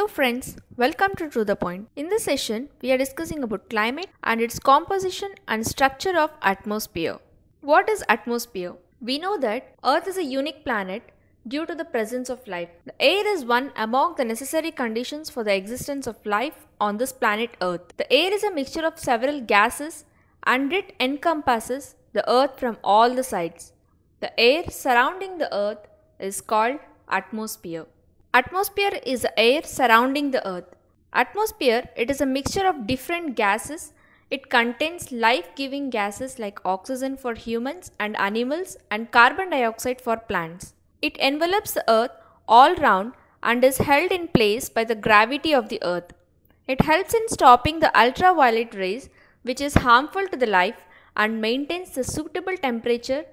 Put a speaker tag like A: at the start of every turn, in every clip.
A: Hello friends, welcome to the Point. In this session, we are discussing about climate and its composition and structure of atmosphere. What is atmosphere? We know that Earth is a unique planet due to the presence of life. The air is one among the necessary conditions for the existence of life on this planet Earth. The air is a mixture of several gases and it encompasses the Earth from all the sides. The air surrounding the Earth is called atmosphere. Atmosphere is the air surrounding the Earth. Atmosphere, it is a mixture of different gases. It contains life-giving gases like oxygen for humans and animals and carbon dioxide for plants. It envelops the Earth all round and is held in place by the gravity of the Earth. It helps in stopping the ultraviolet rays, which is harmful to the life, and maintains the suitable temperature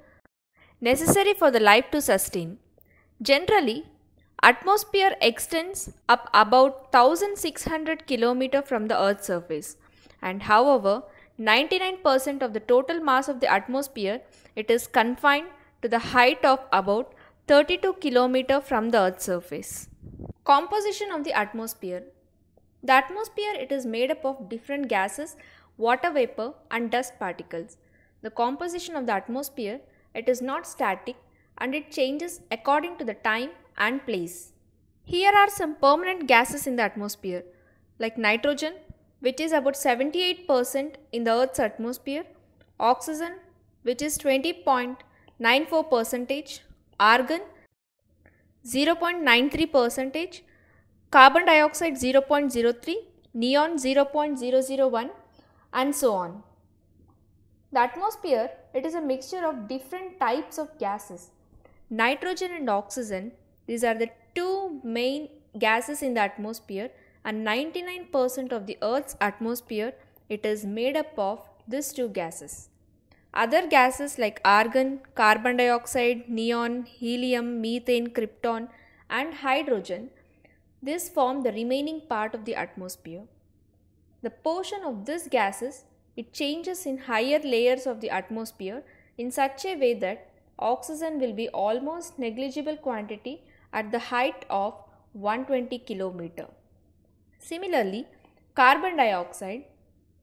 A: necessary for the life to sustain. Generally, atmosphere extends up about 1600 km from the Earth's surface, and however 99% of the total mass of the atmosphere it is confined to the height of about 32 km from the Earth's surface. Composition of the atmosphere. The atmosphere it is made up of different gases, water vapor and dust particles. The composition of the atmosphere it is not static and it changes according to the time and place. Here are some permanent gases in the atmosphere like nitrogen, which is about 78% in the Earth's atmosphere, oxygen, which is 20.94%, argon 0.93%, carbon dioxide 0.03, neon 0.001 and so on. The atmosphere it is a mixture of different types of gases. Nitrogen and oxygen, these are the two main gases in the atmosphere, and 99% of the Earth's atmosphere it is made up of these two gases. Other gases like argon, carbon dioxide, neon, helium, methane, krypton and hydrogen, this form the remaining part of the atmosphere. The portion of these gases it changes in higher layers of the atmosphere in such a way that oxygen will be almost negligible quantity at the height of 120 km. Similarly, carbon dioxide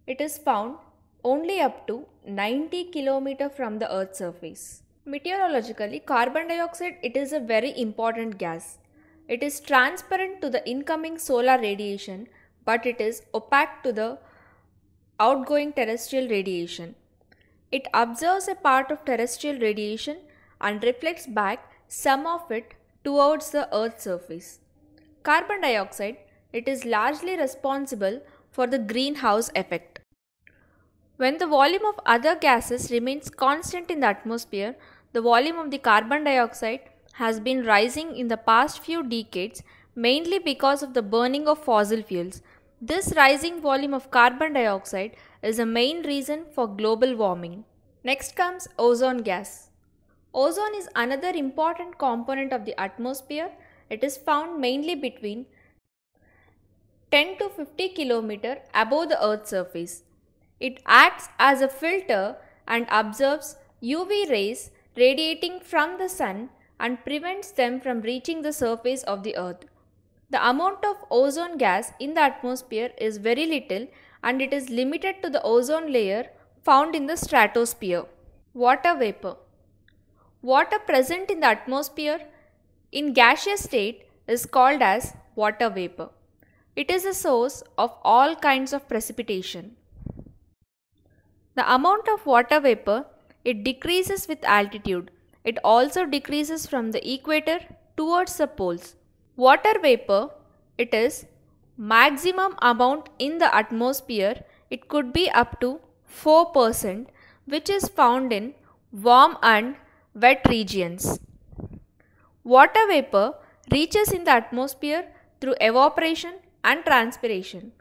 A: it is found only up to 90 km from the Earth's surface. Meteorologically, carbon dioxide it is a very important gas. It is transparent to the incoming solar radiation, but it is opaque to the outgoing terrestrial radiation. It absorbs a part of terrestrial radiation and reflects back some of it towards the Earth's surface. Carbon dioxide it is largely responsible for the greenhouse effect. When the volume of other gases remains constant in the atmosphere, the volume of the carbon dioxide has been rising in the past few decades mainly because of the burning of fossil fuels. This rising volume of carbon dioxide is a main reason for global warming. Next comes ozone gas. Ozone is another important component of the atmosphere. It is found mainly between 10 to 50 km above the Earth's surface. It acts as a filter and absorbs UV rays radiating from the sun and prevents them from reaching the surface of the Earth. The amount of ozone gas in the atmosphere is very little and it is limited to the ozone layer found in the stratosphere. Water vapor. Water present in the atmosphere in gaseous state is called as water vapor. It is a source of all kinds of precipitation. The amount of water vapor it decreases with altitude. It also decreases from the equator towards the poles. Water vapor it is maximum amount in the atmosphere. It could be up to 4%, which is found in warm and wet regions. Water vapor reaches in the atmosphere through evaporation and transpiration.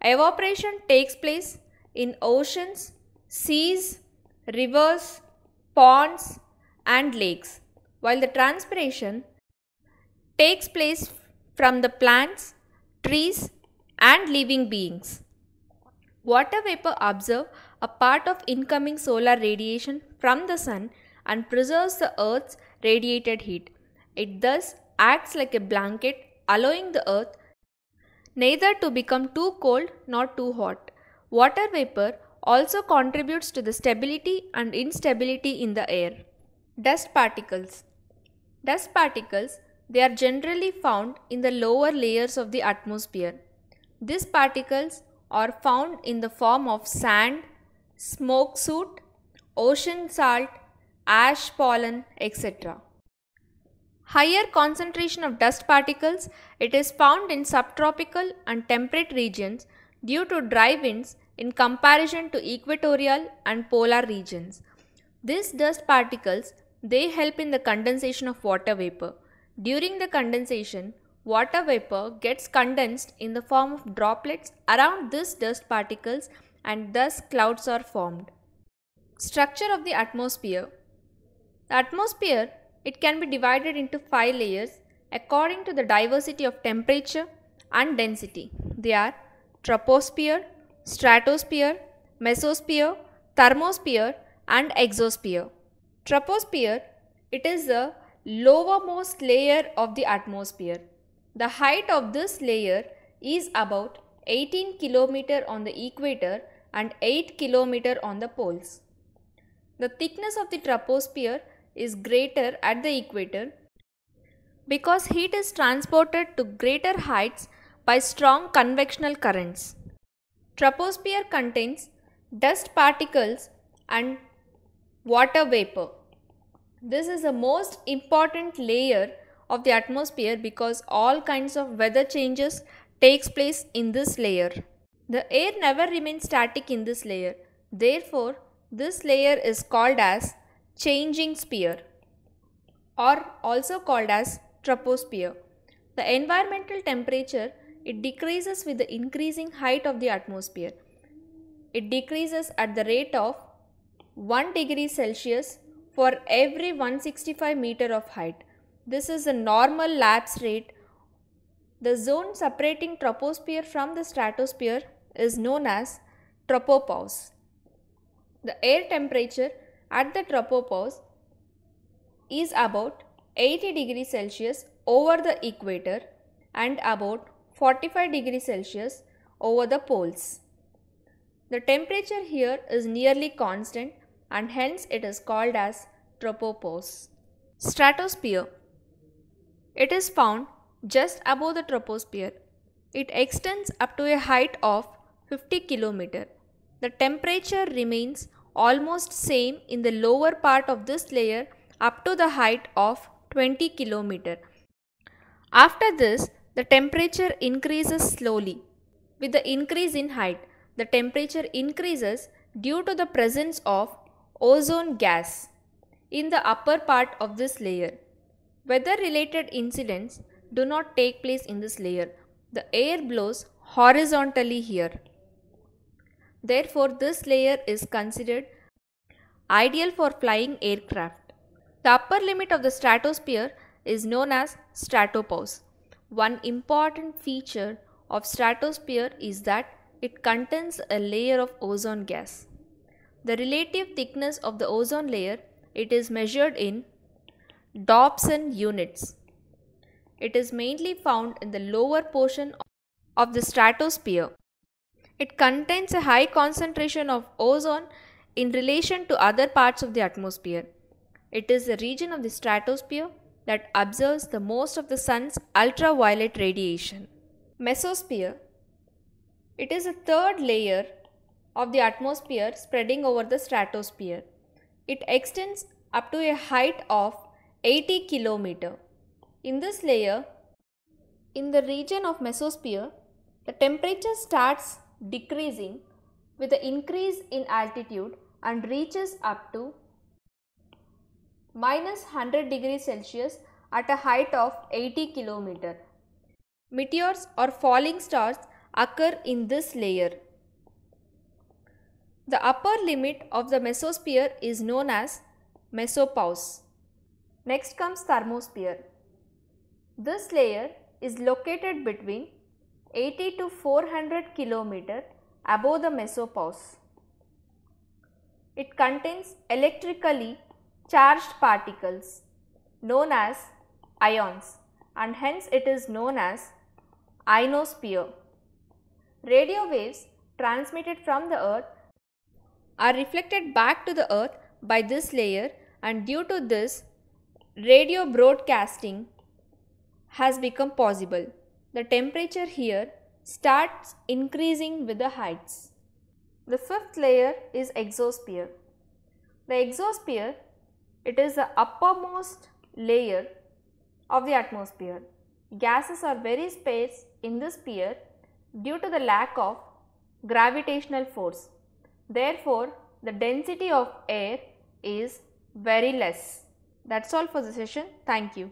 A: Evaporation takes place in oceans, seas, rivers, ponds and lakes, while the transpiration takes place from the plants, trees and living beings. Water vapor absorbs a part of incoming solar radiation from the sun and preserves the Earth's radiated heat. It thus acts like a blanket, allowing the Earth neither to become too cold nor too hot. Water vapor also contributes to the stability and instability in the air. Dust particles. Dust particles, they are generally found in the lower layers of the atmosphere. These particles are found in the form of sand, smoke soot, ocean salt, ash pollen, etc. Higher concentration of dust particles, it is found in subtropical and temperate regions due to dry winds in comparison to equatorial and polar regions. These dust particles, they help in the condensation of water vapor. During the condensation, water vapor gets condensed in the form of droplets around these dust particles and thus clouds are formed. Structure of the atmosphere. The atmosphere, it can be divided into 5 layers according to the diversity of temperature and density. They are troposphere, stratosphere, mesosphere, thermosphere and exosphere. Troposphere, it is the lowermost layer of the atmosphere. The height of this layer is about 18 km on the equator and 8 km on the poles. The thickness of the troposphere is greater at the equator because heat is transported to greater heights by strong convectional currents. Troposphere contains dust particles and water vapor. This is the most important layer of the atmosphere because all kinds of weather changes takes place in this layer. The air never remains static in this layer. Therefore, this layer is called as changing sphere or also called as troposphere. The environmental temperature, it decreases with the increasing height of the atmosphere. It decreases at the rate of 1 degree Celsius for every 165 meter of height. This is the normal lapse rate. The zone separating troposphere from the stratosphere is known as tropopause. The air temperature at the tropopause is about 80 degrees Celsius over the equator and about 45 degrees Celsius over the poles. The temperature here is nearly constant and hence it is called as tropopause. Stratosphere. It is found just above the troposphere. It extends up to a height of 50 km. The temperature remains almost same in the lower part of this layer up to the height of 20 km. After this, the temperature increases slowly. With the increase in height, the temperature increases due to the presence of ozone gas in the upper part of this layer. Weather-related incidents do not take place in this layer. The air blows horizontally here. Therefore, this layer is considered ideal for flying aircraft. The upper limit of the stratosphere is known as stratopause. One important feature of stratosphere is that it contains a layer of ozone gas. The relative thickness of the ozone layer, it is measured in Dobson units. It is mainly found in the lower portion of the stratosphere. It contains a high concentration of ozone in relation to other parts of the atmosphere. It is the region of the stratosphere that absorbs the most of the sun's ultraviolet radiation. Mesosphere. It is a third layer of the atmosphere spreading over the stratosphere. It extends up to a height of 80 km. In this layer, in the region of mesosphere, the temperature starts decreasing with the increase in altitude and reaches up to minus 100 degrees Celsius at a height of 80 km. Meteors or falling stars occur in this layer. The upper limit of the mesosphere is known as mesopause. Next comes thermosphere. This layer is located between 80 to 400 km above the mesopause. It contains electrically charged particles known as ions and hence it is known as ionosphere. Radio waves transmitted from the earth are reflected back to the earth by this layer, and due to this, radio broadcasting has become possible. The temperature here starts increasing with the heights. The fifth layer is exosphere. The exosphere, it is the uppermost layer of the atmosphere. Gases are very sparse in this sphere due to the lack of gravitational force. Therefore, the density of air is very less. That's all for the session. Thank you.